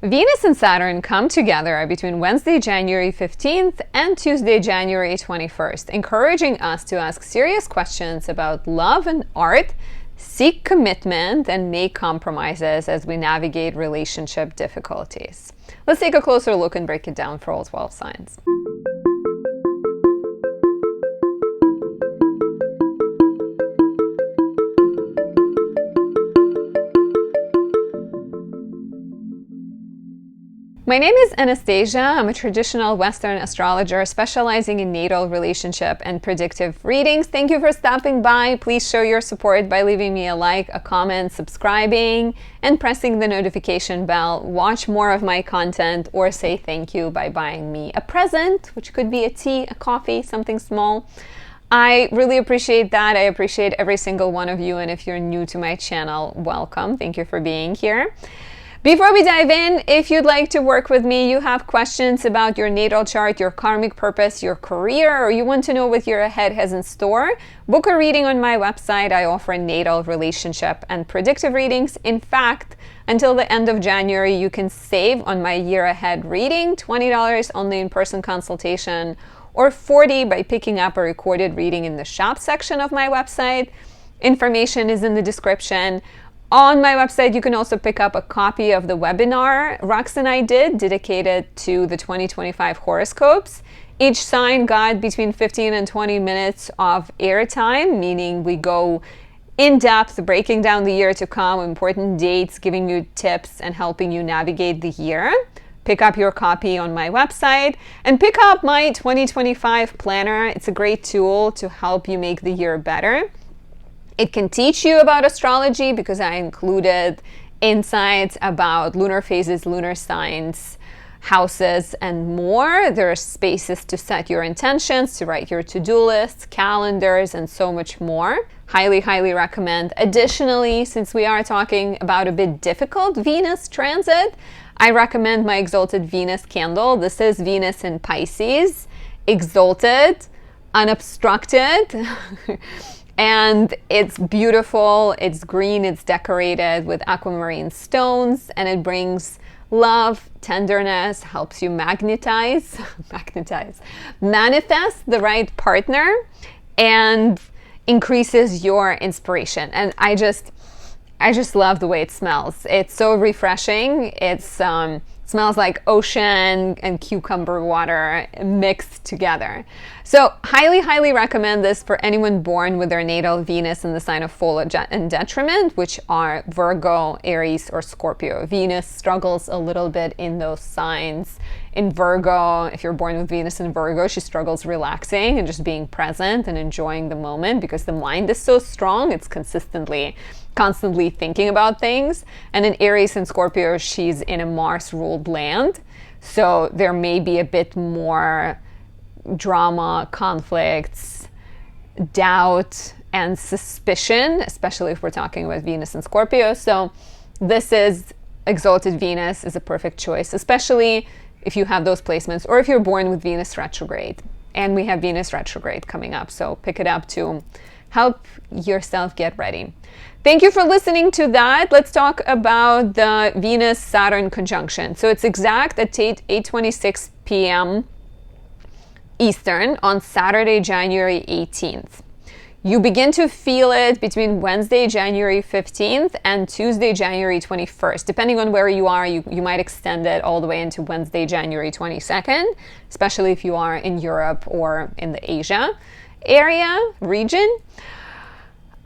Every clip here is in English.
Venus and Saturn come together between Wednesday, January 15th and Tuesday, January 21st, encouraging us to ask serious questions about love and art, seek commitment, and make compromises as we navigate relationship difficulties. Let's take a closer look and break it down for all 12 signs. My name is Anastasia. I'm a traditional Western astrologer specializing in natal, relationship, and predictive readings. Thank you for stopping by. Please show your support by leaving me a like, a comment, subscribing, and pressing the notification bell. Watch more of my content or say thank you by buying me a present, which could be a tea, a coffee, something small. I really appreciate that. I appreciate every single one of you. And if you're new to my channel, welcome. Thank you for being here. Before we dive in, if you'd like to work with me, you have questions about your natal chart, your karmic purpose, your career, or you want to know what your ahead has in store, book a reading on my website. I offer natal, relationship, and predictive readings. In fact, until the end of January, you can save on my year ahead reading, $20 only in-person consultation, or $40 by picking up a recorded reading in the shop section of my website. Information is in the description. On my website, you can also pick up a copy of the webinar Rox and I did, dedicated to the 2025 horoscopes. Each sign got between 15 and 20 minutes of airtime, meaning we go in depth, breaking down the year to come, important dates, giving you tips and helping you navigate the year. Pick up your copy on my website and pick up my 2025 planner. It's a great tool to help you make the year better. It can teach you about astrology because I included insights about lunar phases, lunar signs, houses, and more. There are spaces to set your intentions, to write your to-do lists, calendars, and so much more. Highly, highly recommend. Additionally, since we are talking about a bit difficult Venus transit, I recommend my Exalted Venus candle. This is Venus in Pisces, exalted, unobstructed. And it's beautiful, it's green, it's decorated with aquamarine stones, and it brings love, tenderness, helps you manifest the right partner, and increases your inspiration. And I just love the way it smells. It's so refreshing. It's smells like ocean and cucumber water mixed together. So highly, highly recommend this for anyone born with their natal Venus in the sign of fall and detriment, which are Virgo, Aries, or Scorpio. Venus struggles a little bit in those signs. In Virgo, if you're born with Venus in Virgo, she struggles relaxing and just being present and enjoying the moment because the mind is so strong. It's constantly thinking about things. And in Aries and Scorpio, she's in a Mars-ruled land. So there may be a bit more drama, conflicts, doubt, and suspicion, especially if we're talking about Venus and Scorpio. So this is Exalted Venus is a perfect choice, especially if you have those placements or if you're born with Venus retrograde. And we have Venus retrograde coming up. So pick it up to help yourself get ready. Thank you for listening to that. Let's talk about the Venus-Saturn conjunction. So it's exact at 8:26 p.m. Eastern on Saturday, January 18th. You begin to feel it between Wednesday, January 15th and Tuesday, January 21st. Depending on where you are, you might extend it all the way into Wednesday, January 22nd, especially if you are in Europe or in the Asia region.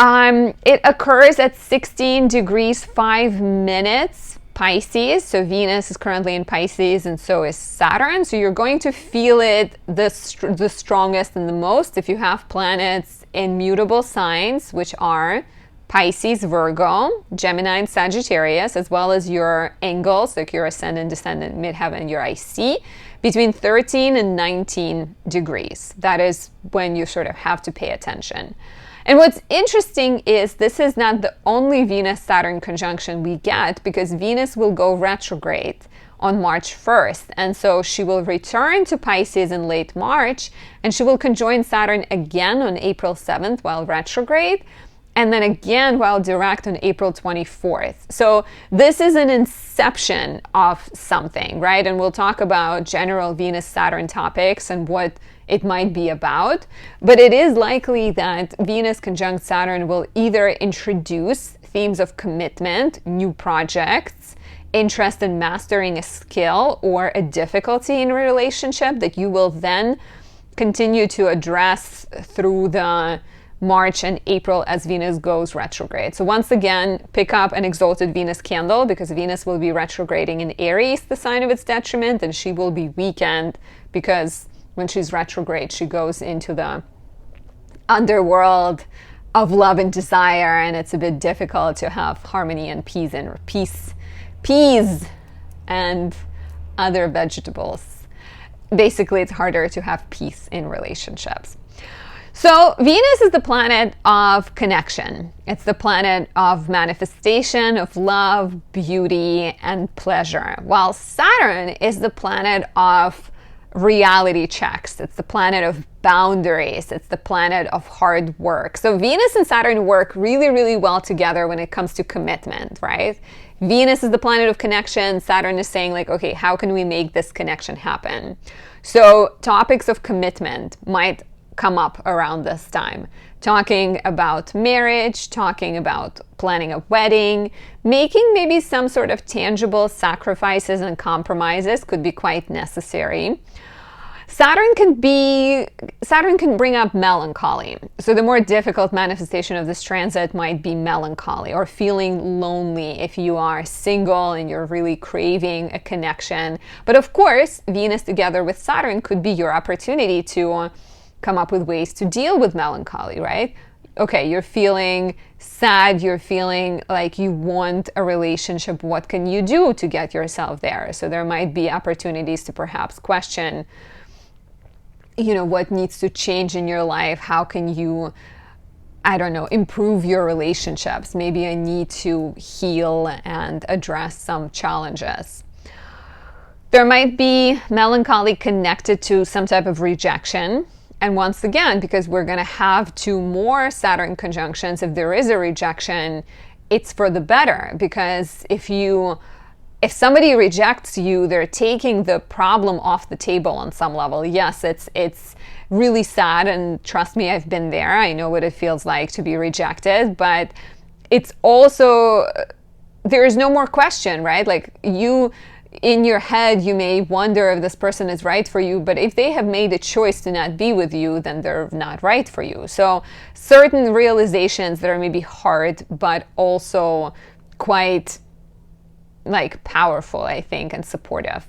It occurs at 16 degrees 5 minutes Pisces. So Venus is currently in Pisces and so is Saturn. So you're going to feel it the strongest and the most if you have planets in mutable signs, which are Pisces, Virgo, Gemini, and Sagittarius, as well as your angles, like your ascendant, descendant, midheaven, your IC, between 13 and 19 degrees. That is when you sort of have to pay attention. And what's interesting is this is not the only Venus-Saturn conjunction we get, because Venus will go retrograde on March 1st. And so she will return to Pisces in late March, and she will conjoin Saturn again on April 7th while retrograde. and then again while direct on April 24th. So this is an inception of something, right? And we'll talk about general Venus-Saturn topics and what it might be about. But it is likely that Venus conjunct Saturn will either introduce themes of commitment, new projects, interest in mastering a skill or a difficulty in a relationship that you will then continue to address through the March and April as Venus goes retrograde. So once again, pick up an exalted Venus candle because Venus will be retrograding in Aries, the sign of its detriment, and she will be weakened because when she's retrograde, she goes into the underworld of love and desire, and it's a bit difficult to have harmony and peace and other vegetables. Basically, it's harder to have peace in relationships. So Venus is the planet of connection. It's the planet of manifestation, of love, beauty, and pleasure. While Saturn is the planet of reality checks. It's the planet of boundaries. It's the planet of hard work. So Venus and Saturn work really, really well together when it comes to commitment, right? Venus is the planet of connection. Saturn is saying like, okay, how can we make this connection happen? So topics of commitment might come up around this time. Talking about marriage, talking about planning a wedding, making maybe some sort of tangible sacrifices and compromises could be quite necessary. Saturn can bring up melancholy. So the more difficult manifestation of this transit might be melancholy or feeling lonely if you are single and you're really craving a connection. But of course, Venus together with Saturn could be your opportunity to come up with ways to deal with melancholy, right? Okay, you're feeling sad, you're feeling like you want a relationship. What can you do to get yourself there? So there might be opportunities to perhaps question, what needs to change in your life? How can you, improve your relationships? Maybe I need to heal and address some challenges. There might be melancholy connected to some type of rejection. And once again, because we're going to have 2 more Saturn conjunctions, if there is a rejection, it's for the better. Because if somebody rejects you, they're taking the problem off the table on some level. Yes, it's really sad, and trust me, I've been there. I know what it feels like to be rejected, but it's also, there is no more question, right? Like in your head, you may wonder if this person is right for you, but if they have made a choice to not be with you, then they're not right for you. So certain realizations that are maybe hard, but also quite powerful, I think, and supportive.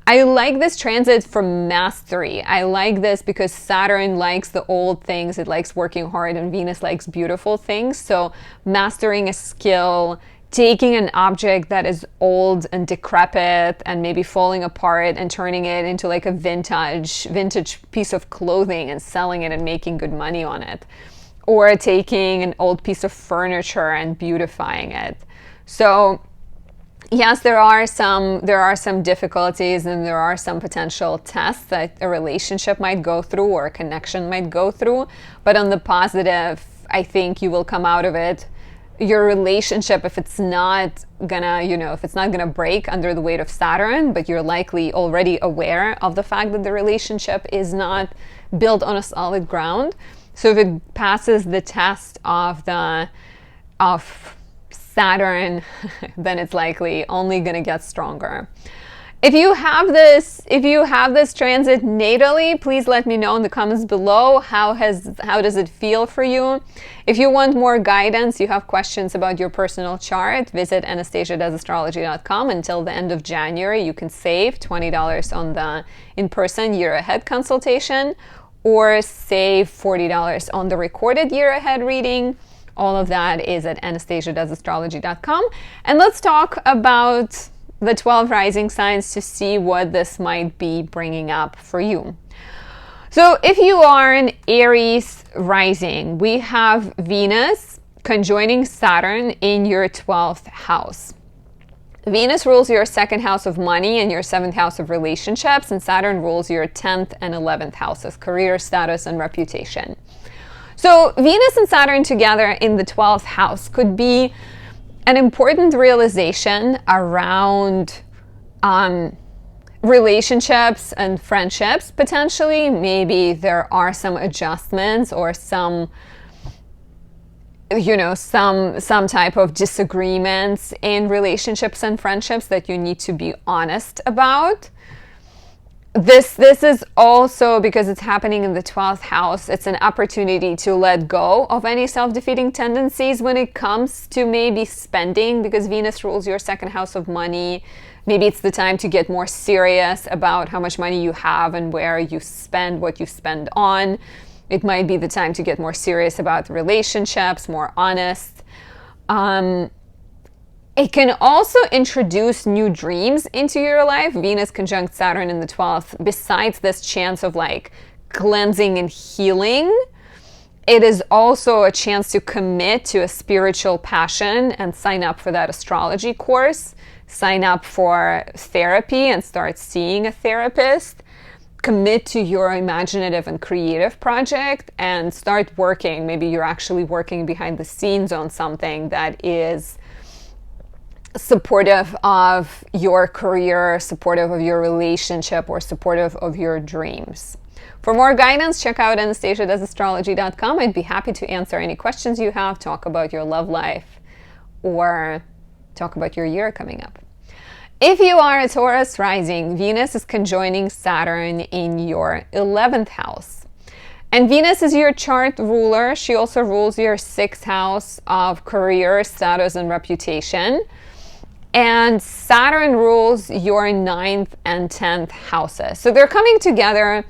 I like this transit for mastery. I like this because Saturn likes the old things. It likes working hard, and Venus likes beautiful things. So mastering a skill, taking an object that is old and decrepit and maybe falling apart and turning it into like a vintage piece of clothing and selling it and making good money on it. Or taking an old piece of furniture and beautifying it. So yes, there are some difficulties and there are some potential tests that a relationship might go through or a connection might go through. But on the positive, I think you will come out of it. Your relationship, if it's not gonna break under the weight of Saturn, but you're likely already aware of the fact that the relationship is not built on a solid ground. So if it passes the test of Saturn, then it's likely only gonna get stronger. If you have this transit natally, please let me know in the comments below. How does it feel for you? If you want more guidance, you have questions about your personal chart, visit AnastasiaDoesAstrology.com. Until the end of January, you can save $20 on the in-person year ahead consultation, or save $40 on the recorded year ahead reading. All of that is at AnastasiaDoesAstrology.com. And let's talk about the 12 rising signs to see what this might be bringing up for you. So if you are an Aries rising, we have Venus conjoining Saturn in your 12th house. Venus rules your 2nd house of money and your 7th house of relationships, and Saturn rules your 10th and 11th houses, career, status, and reputation. So Venus and Saturn together in the 12th house could be an important realization around relationships and friendships, potentially. Maybe there are some adjustments or some, you know, some type of disagreements in relationships and friendships that you need to be honest about. This is also, because it's happening in the 12th house, it's an opportunity to let go of any self-defeating tendencies when it comes to maybe spending, because Venus rules your second house of money. Maybe it's the time to get more serious about how much money you have and where you spend, what you spend on. It might be the time to get more serious about relationships, more honest. It can also introduce new dreams into your life. Venus conjunct Saturn in the 12th. Besides this chance of like cleansing and healing, it is also a chance to commit to a spiritual passion and sign up for that astrology course. Sign up for therapy and start seeing a therapist. Commit to your imaginative and creative project and start working. Maybe you're actually working behind the scenes on something that is supportive of your career, supportive of your relationship, or supportive of your dreams. For more guidance, check out anastasiadoesastrology.com. I'd be happy to answer any questions you have, talk about your love life, or talk about your year coming up. If you are a Taurus rising, Venus is conjoining Saturn in your 11th house. And Venus is your chart ruler. She also rules your 6th house of career, status, and reputation. And Saturn rules your 9th and 10th houses. So they're coming together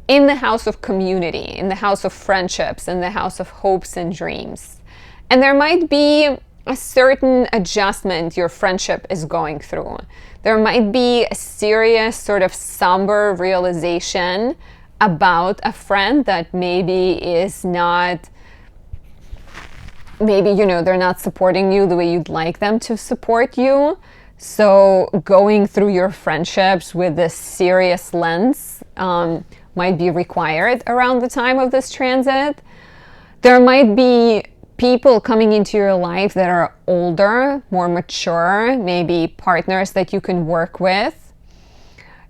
in the house of community, in the house of friendships, in the house of hopes and dreams. And there might be a certain adjustment your friendship is going through. There might be a serious sort of somber realization about a friend that maybe is not, maybe, you know, they're not supporting you the way you'd like them to support you. So going through your friendships with this serious lens might be required around the time of this transit. There might be people coming into your life that are older, more mature, maybe partners that you can work with.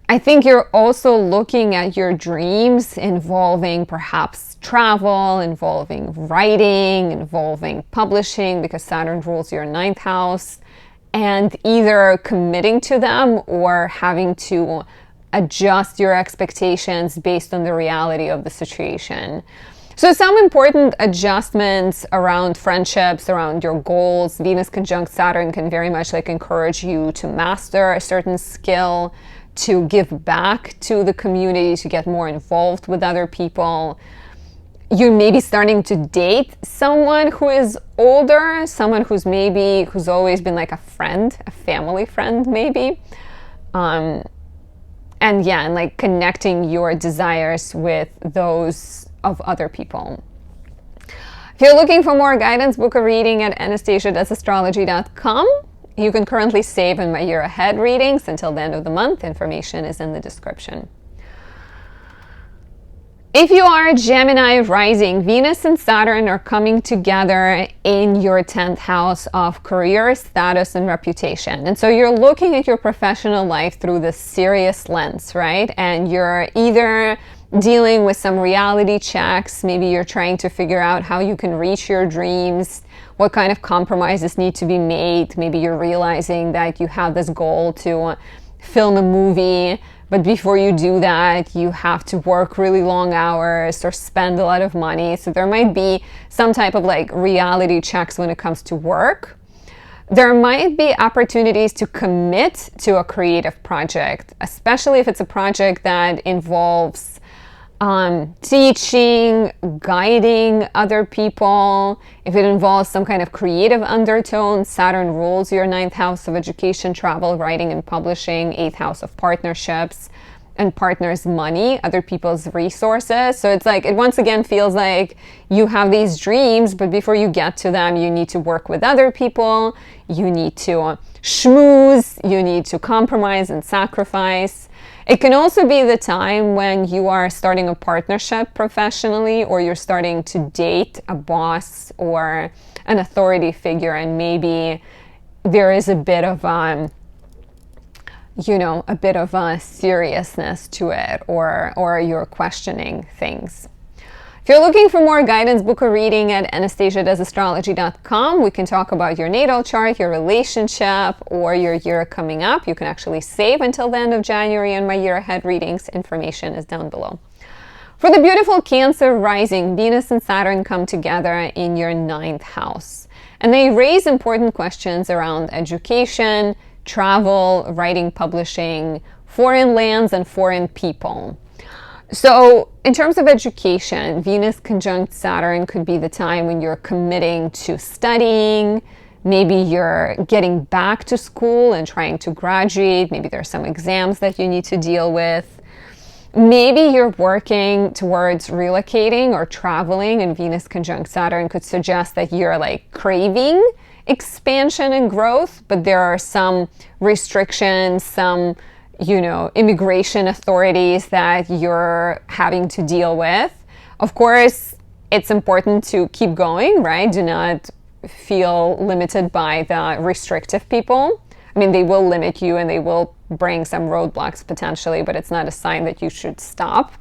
I think you're also looking at your dreams involving perhaps travel, involving writing, involving publishing, because Saturn rules your 9th house, and either committing to them or having to adjust your expectations based on the reality of the situation. So some important adjustments around friendships, around your goals. Venus conjunct Saturn can very much like encourage you to master a certain skill, to give back to the community, to get more involved with other people. You may be starting to date someone who is older, someone who's always been like a friend, a family friend maybe. And like connecting your desires with those of other people. If you're looking for more guidance, book a reading at anastasiadoesastrology.com. You can currently save in my year ahead readings until the end of the month. Information is in the description. If you are a Gemini rising, Venus and Saturn are coming together in your 10th house of career, status, and reputation. And so you're looking at your professional life through this serious lens, right? And you're either dealing with some reality checks. Maybe you're trying to figure out how you can reach your dreams, what kind of compromises need to be made. Maybe you're realizing that you have this goal to film a movie, but before you do that, you have to work really long hours or spend a lot of money. So there might be some type of like reality checks when it comes to work. There might be opportunities to commit to a creative project, especially if it's a project that involves teaching, guiding other people. If it involves some kind of creative undertone, Saturn rules your 9th house of education, travel, writing, and publishing, 8th house of partnerships. and partner's money, other people's resources. So it's like, it once again feels like you have these dreams, but before you get to them, you need to work with other people, you need to schmooze, you need to compromise and sacrifice. It can also be the time when you are starting a partnership professionally, or you're starting to date a boss or an authority figure, and maybe there is a bit of a bit of a seriousness to it, or you're questioning things. If you're looking for more guidance, book a reading at anastasiadoesastrology.com. We can talk about your natal chart, your relationship, or your year coming up. You can actually save until the end of January on my year ahead readings. Information is down below. For the beautiful Cancer rising, Venus and Saturn come together in your 9th house, and they raise important questions around education, travel, writing, publishing, foreign lands, and foreign people. So in terms of education, Venus conjunct Saturn could be the time when you're committing to studying. Maybe you're getting back to school and trying to graduate. Maybe there are some exams that you need to deal with. Maybe you're working towards relocating or traveling, and Venus conjunct Saturn could suggest that you're like craving expansion and growth, but there are some restrictions, some immigration authorities that you're having to deal with. Of course, it's important to keep going, right? Do not feel limited by the restrictive people. I mean, they will limit you and they will bring some roadblocks potentially, but it's not a sign that you should stop.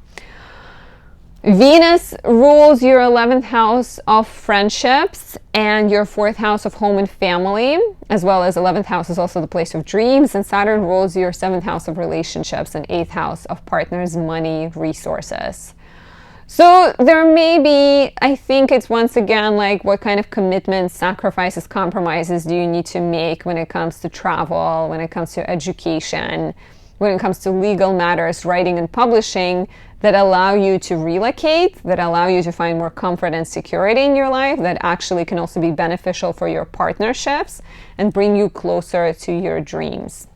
Venus rules your 11th house of friendships and your 4th house of home and family, as well as 11th house is also the place of dreams, and Saturn rules your 7th house of relationships and 8th house of partners, money, resources. So there may be, I think it's once again like, what kind of commitments, sacrifices, compromises do you need to make when it comes to travel, when it comes to education, when it comes to legal matters, writing and publishing, that allow you to relocate, that allow you to find more comfort and security in your life, that actually can also be beneficial for your partnerships and bring you closer to your dreams.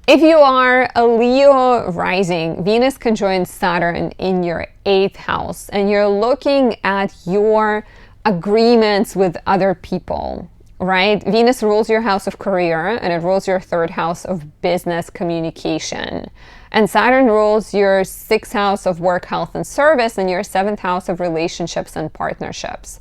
If you are a Leo rising, Venus conjoins Saturn in your 8th house, and you're looking at your agreements with other people, right? Venus rules your house of career, and it rules your 3rd house of business communication. And Saturn rules your 6th house of work, health, and service, and your 7th house of relationships and partnerships.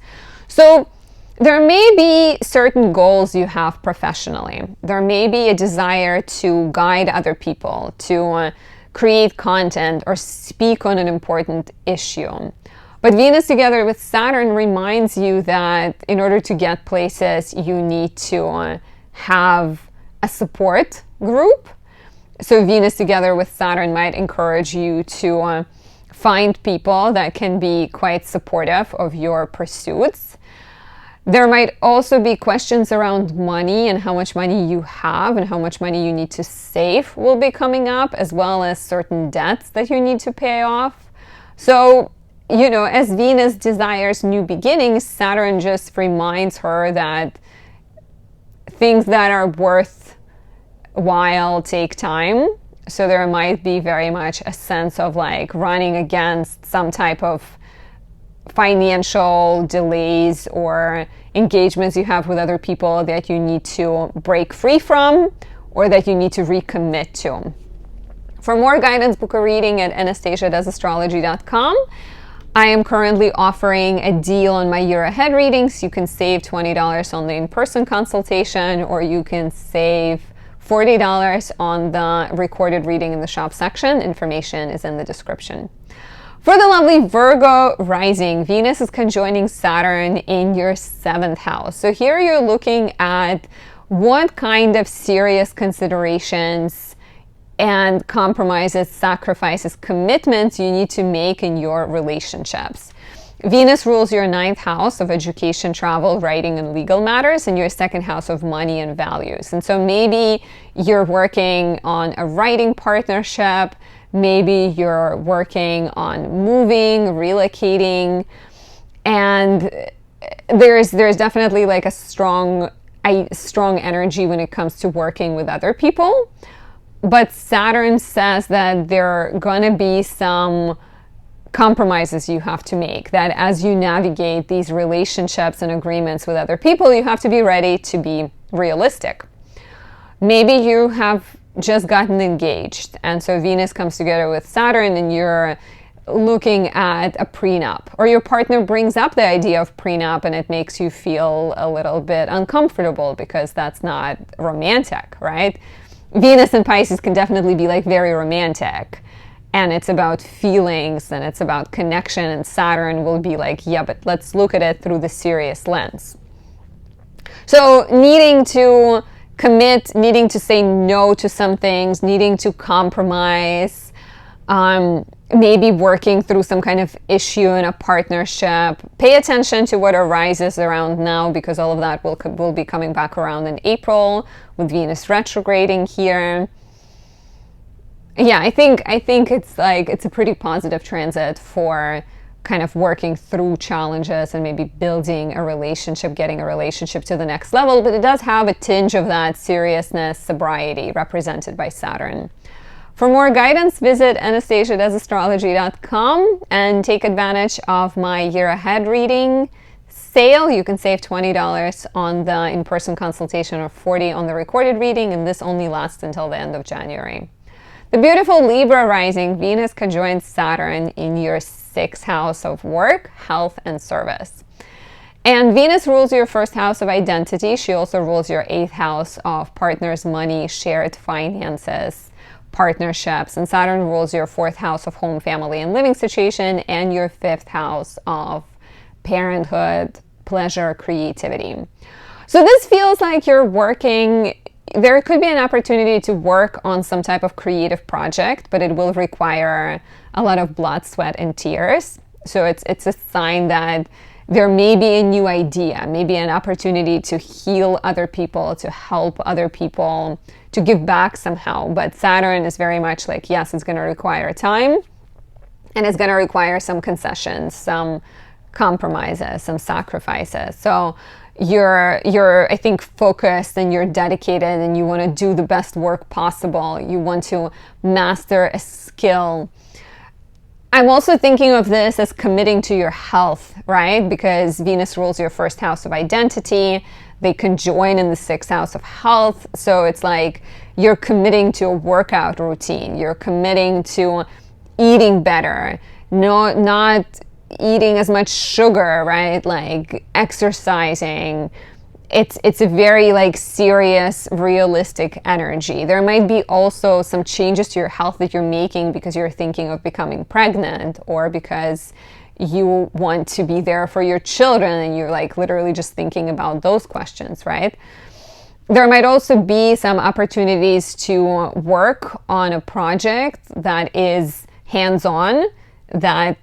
So there may be certain goals you have professionally. There may be a desire to guide other people, to create content, or speak on an important issue. But Venus together with Saturn reminds you that in order to get places, you need to have a support group. So Venus together with Saturn might encourage you to find people that can be quite supportive of your pursuits. There might also be questions around money and how much money you have and how much money you need to save will be coming up, as well as certain debts that you need to pay off. So, as Venus desires new beginnings, Saturn just reminds her that things that are worthwhile take time. So there might be very much a sense of like running against some type of financial delays or engagements you have with other people that you need to break free from, or that you need to recommit to. For more guidance, book a reading at anastasiadoesastrology.com. I am currently offering a deal on my year ahead readings. You can save $20 on the in-person consultation, or you can save $40 on the recorded reading in the shop section. Information is in the description. For the lovely Virgo rising, Venus is conjoining Saturn in your 7th house. So here you're looking at what kind of serious considerations and compromises, sacrifices, commitments you need to make in your relationships. Venus rules your 9th house of education, travel, writing, and legal matters, and your 2nd house of money and values. And so maybe you're working on a writing partnership, maybe you're working on moving, relocating, and there's definitely like a strong energy when it comes to working with other people. But Saturn says that there are going to be some compromises you have to make, that as you navigate these relationships and agreements with other people, you have to be ready to be realistic. Maybe you have just gotten engaged, and so Venus comes together with Saturn and you're looking at a prenup, or your partner brings up the idea of prenup and it makes you feel a little bit uncomfortable because that's not romantic, right? Venus in Pisces can definitely be like very romantic, and it's about feelings and it's about connection, and Saturn will be like, yeah, but let's look at it through the serious lens. So needing to commit, needing to say no to some things, needing to compromise, maybe working through some kind of issue in a partnership. Pay attention to what arises around now, because all of that will be coming back around in April with Venus retrograding here. Yeah, I think it's like, it's a pretty positive transit for kind of working through challenges and maybe building a relationship, getting a relationship to the next level, but it does have a tinge of that seriousness, sobriety represented by Saturn. For more guidance, visit Anastasia.astrology.com and take advantage of my year ahead reading sale. You can save $20 on the in-person consultation or $40 on the recorded reading, and this only lasts until the end of January. The beautiful Libra rising, Venus conjoins Saturn in your 6th house of work, health, and service. And Venus rules your 1st house of identity. She also rules your 8th house of partners, money, shared finances, partnerships. And Saturn rules your 4th house of home, family, and living situation, and your 5th house of parenthood, pleasure, creativity. So this feels like you're working. There could be an opportunity to work on some type of creative project, but it will require a lot of blood, sweat, and tears. So it's a sign that there may be a new idea, maybe an opportunity to heal other people, to help other people, to give back somehow. But Saturn is very much like, yes, it's going to require time, and it's going to require some concessions, some compromises, some sacrifices. So you're I think focused and you're dedicated and you want to do the best work possible. You want to master a skill. I'm also thinking of this as committing to your health, right? Because Venus rules your 1st house of identity. They conjoin in the 6th house of health. So it's like you're committing to a workout routine. You're committing to eating better, not eating as much sugar, right? Like exercising. It's a very like serious, realistic energy. There might be also some changes to your health that you're making because you're thinking of becoming pregnant, or because you want to be there for your children and you're like literally just thinking about those questions, right? There might also be some opportunities to work on a project that is hands-on, that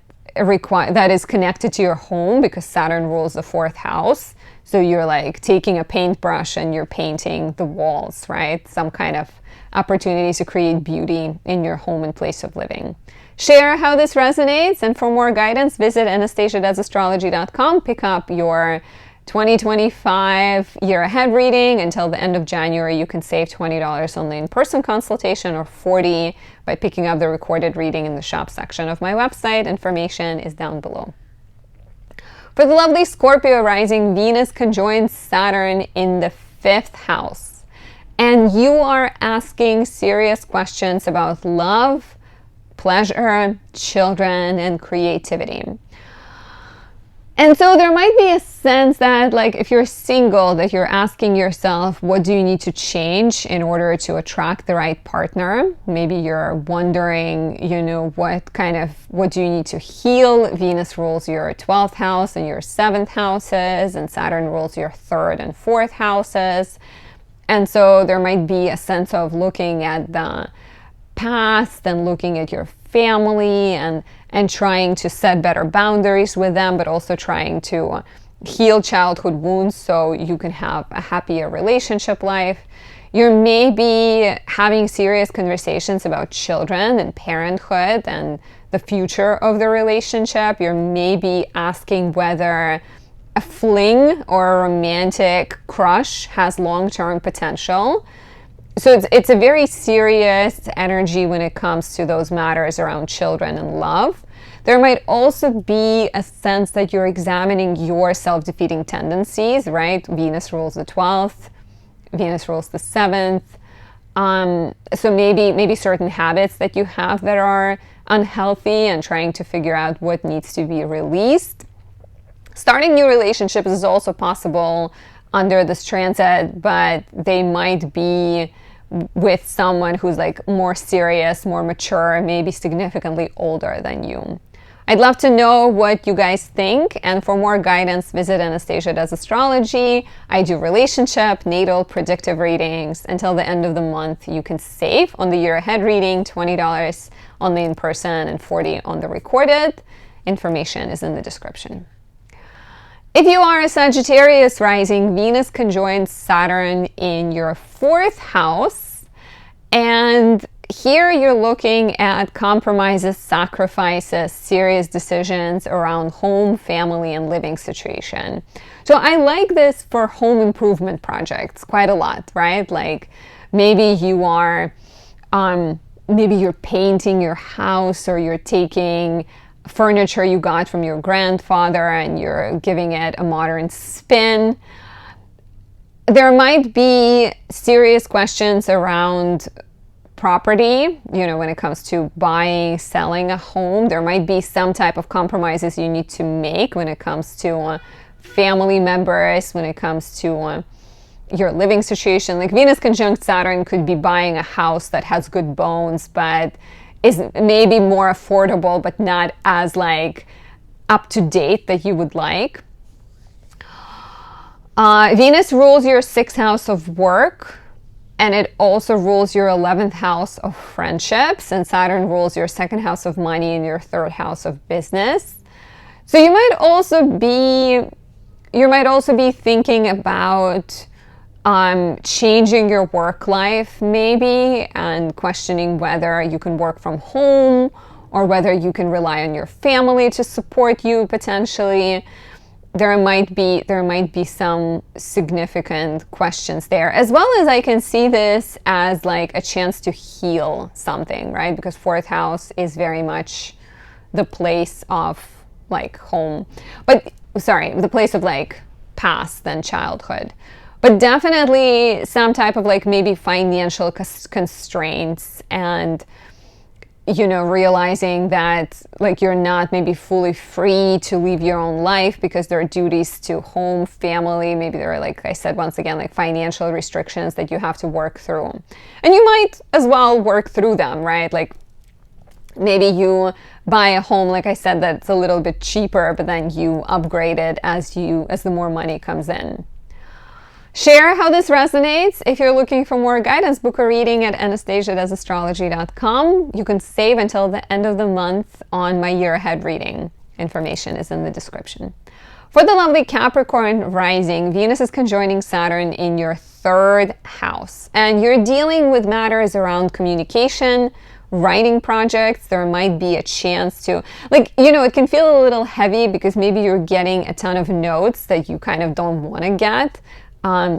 is connected to your home, because Saturn rules the 4th house. So you're like taking a paintbrush and you're painting the walls, right? Some kind of opportunity to create beauty in your home and place of living. Share how this resonates, and for more guidance, visit Anastasia.astrology.com. Pick up your 2025 year ahead reading. Until the end of January, you can save $20 on the in-person consultation, or $40 by picking up the recorded reading in the shop section of my website. Information is down below. For the lovely Scorpio rising, Venus conjoins Saturn in the 5th house. And you are asking serious questions about love, pleasure, children, and creativity. And so there might be a sense that, like, if you're single, that you're asking yourself, what do you need to change in order to attract the right partner? Maybe you're wondering, what do you need to heal? Venus rules your 12th house and your 7th houses, and Saturn rules your 3rd and 4th houses. And so there might be a sense of looking at the past and looking at your family and trying to set better boundaries with them, but also trying to heal childhood wounds so you can have a happier relationship life. You may be having serious conversations about children and parenthood and the future of the relationship. You may be asking whether a fling or a romantic crush has long-term potential. So it's a very serious energy when it comes to those matters around children and love. There might also be a sense that you're examining your self-defeating tendencies, right? Venus rules the 12th, Venus rules the 7th. So maybe certain habits that you have that are unhealthy, and trying to figure out what needs to be released. Starting new relationships is also possible under this transit, but they might be with someone who's like more serious, more mature, maybe significantly older than you. I'd love to know what you guys think, and for more guidance, visit Anastasia Does Astrology. I do relationship, natal, predictive readings. Until the end of the month, you can save on the year ahead reading, $20 on the in-person and $40 on the recorded. Information is in the description. If you are a Sagittarius rising, Venus conjoins Saturn in your 4th house, and here you're looking at compromises, sacrifices, serious decisions around home, family, and living situation. So I like this for home improvement projects quite a lot, right? Like maybe you are, maybe you're painting your house, or you're taking furniture you got from your grandfather and you're giving it a modern spin. There might be serious questions around property, when it comes to buying, selling a home. There might be some type of compromises you need to make when it comes to family members, when it comes to your living situation. Like Venus conjunct Saturn could be buying a house that has good bones, but is maybe more affordable, but not as like up to date that you would like. Venus rules your 6th house of work, and it also rules your 11th house of friendships, and Saturn rules your 2nd house of money and your 3rd house of business. So you might also be thinking about changing your work life maybe, and questioning whether you can work from home or whether you can rely on your family to support you potentially. There might be some significant questions there, as well as I can see this as like a chance to heal something, right? Because 4th house is very much the place of like home, the place of like past and childhood. But definitely some type of like maybe financial constraints, and realizing that like you're not maybe fully free to live your own life because there are duties to home, family. Maybe there are, like I said, once again, like financial restrictions that you have to work through. And you might as well work through them, right? Like maybe you buy a home, like I said, that's a little bit cheaper, but then you upgrade it as the more money comes in. Share how this resonates. If you're looking for more guidance, book a reading at anastasiadoesastrology.com. You can save until the end of the month on my year ahead reading. Information is in the description. For the lovely Capricorn rising, Venus is conjoining Saturn in your 3rd house, and you're dealing with matters around communication, writing projects. There might be a chance to, it can feel a little heavy because maybe you're getting a ton of notes that you kind of don't want to get.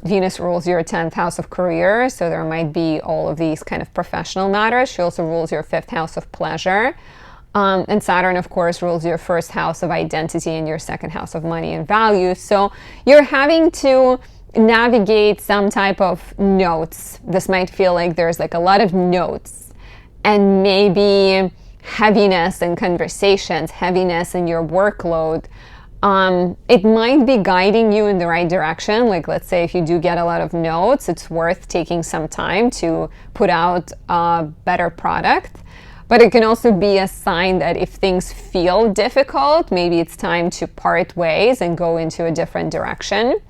Venus rules your 10th house of career, so there might be all of these kind of professional matters. She also rules your 5th house of pleasure. And Saturn, of course, rules your 1st house of identity and your 2nd house of money and value. So you're having to navigate some type of notes. This might feel like there's like a lot of notes, and maybe heaviness in conversations, heaviness in your workload. It might be guiding you in the right direction. Like, let's say if you do get a lot of notes, it's worth taking some time to put out a better product. But it can also be a sign that if things feel difficult, maybe it's time to part ways and go into a different direction.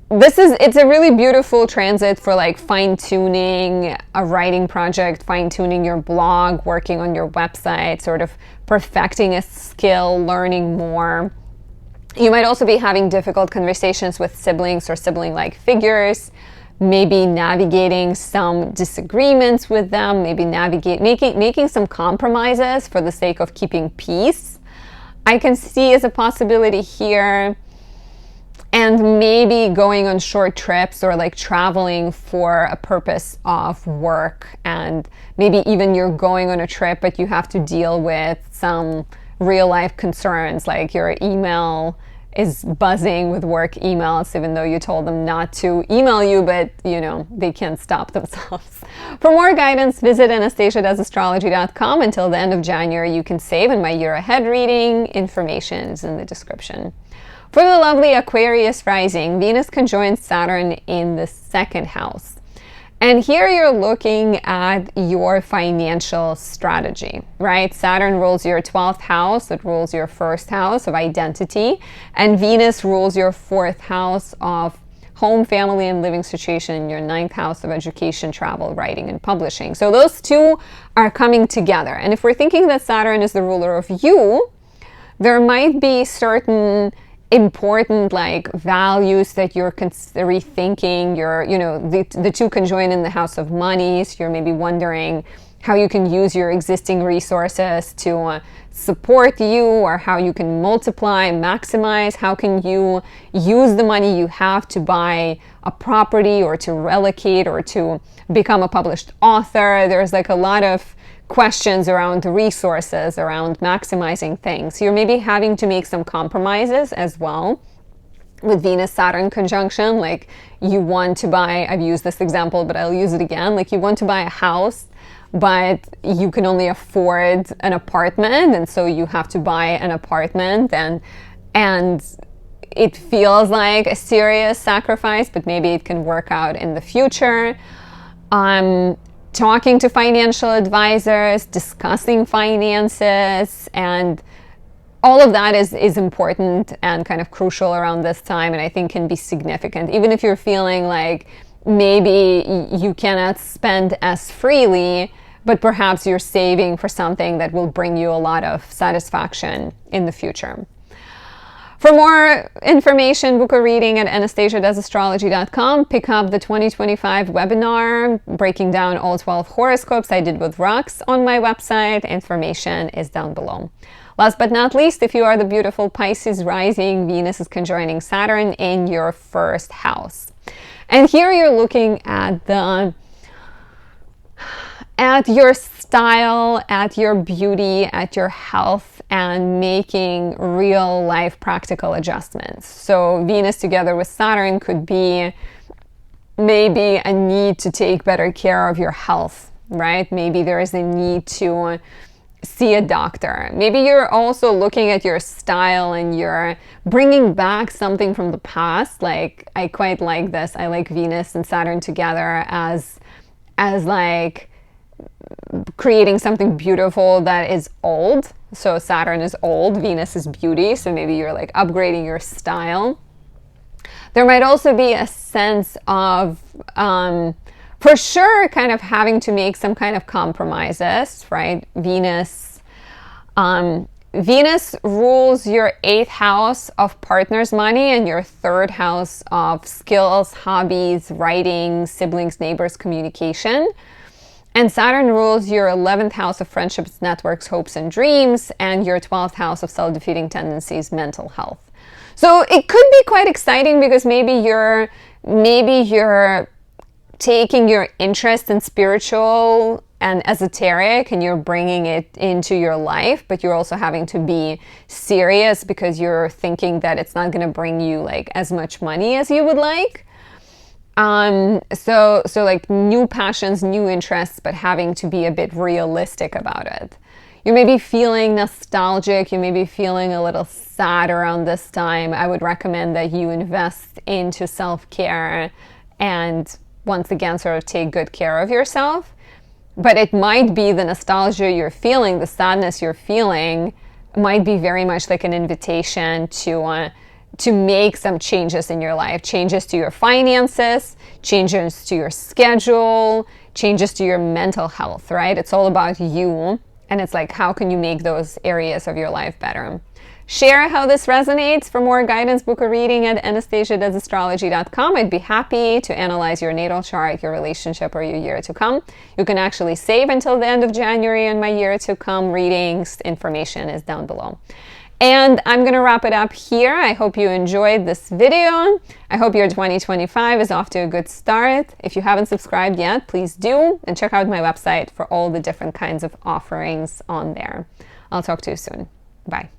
It's a really beautiful transit for like fine-tuning a writing project, fine-tuning your blog, working on your website, sort of perfecting a skill, learning more. You might also be having difficult conversations with siblings or sibling-like figures, maybe navigating some disagreements with them, maybe making some compromises for the sake of keeping peace. I can see as a possibility here and maybe going on short trips or like traveling for a purpose of work. And maybe even you're going on a trip, but you have to deal with some real life concerns, like your email is buzzing with work emails, even though you told them not to email you, but you know, they can't stop themselves. For more guidance, visit anastasiadoesastrology.com. Until the end of January, you can save in my year ahead reading. Information is in the description. For the lovely Aquarius rising, Venus conjoins Saturn in the second house. And here you're looking at your financial strategy, right? Saturn rules your 12th house. It rules your first house of identity. And Venus rules your 4th house of home, family, and living situation, your 9th house of education, travel, writing, and publishing. So those two are coming together. And if we're thinking that Saturn is the ruler of you, there might be certain important like values that you're rethinking. You're, you know, the two conjoin in the house of money, so you're maybe wondering how you can use your existing resources to support you, or how you can multiply, maximize, how can you use the money you have to buy a property or to relocate or to become a published author. There's like a lot of questions around the resources, around maximizing things. You're maybe having to make some compromises as well with Venus-Saturn conjunction. Like you want to buy, I've used this example, but I'll use it again. Like you want to buy a house, but you can only afford an apartment. And so you have to buy an apartment, and it feels like a serious sacrifice, but maybe it can work out in the future. Talking to financial advisors, discussing finances, and all of that is important and kind of crucial around this time, and I think can be significant. Even if you're feeling like maybe you cannot spend as freely, but perhaps you're saving for something that will bring you a lot of satisfaction in the future. For more information, book a reading at anastasiadoesastrology.com. Pick up the 2025 webinar breaking down all 12 horoscopes I did with rocks on my website. Information is down below. Last but not least, if you are the beautiful Pisces rising, Venus is conjoining Saturn in your first house. And here you're looking at your style, at your beauty, at your health, and making real life practical adjustments. So Venus together with Saturn could be maybe a need to take better care of your health, right? Maybe there is a need to see a doctor. Maybe you're also looking at your style and you're bringing back something from the past. Like, I quite like this. I like Venus and Saturn together as like creating something beautiful that is old. So Saturn is old, Venus is beauty. So maybe you're like upgrading your style. There might also be a sense of, for sure, kind of having to make some kind of compromises, right? Venus rules your 8th house of partners' money and your 3rd house of skills, hobbies, writing, siblings, neighbors, communication. And Saturn rules your 11th house of friendships, networks, hopes, and dreams, and your 12th house of self-defeating tendencies, mental health. So it could be quite exciting because maybe you're taking your interest in spiritual and esoteric and you're bringing it into your life, but you're also having to be serious because you're thinking that it's not going to bring you like as much money as you would like. So like new passions, new interests, but having to be a bit realistic about it. You may be feeling nostalgic. You may be feeling a little sad around this time. I would recommend that you invest into self-care and once again, sort of take good care of yourself. But it might be the nostalgia you're feeling, the sadness you're feeling might be very much like an invitation to make some changes in your life, changes to your finances, changes to your schedule, changes to your mental health, right? It's all about you. And it's like, how can you make those areas of your life better? Share how this resonates. For more guidance, book a reading at anastasiadoesastrology.com. I'd be happy to analyze your natal chart, your relationship, or your year to come. You can actually save until the end of January and my year to come readings. Information is down below. And I'm going to wrap it up here. I hope you enjoyed this video. I hope your 2025 is off to a good start. If you haven't subscribed yet, please do. And check out my website for all the different kinds of offerings on there. I'll talk to you soon. Bye.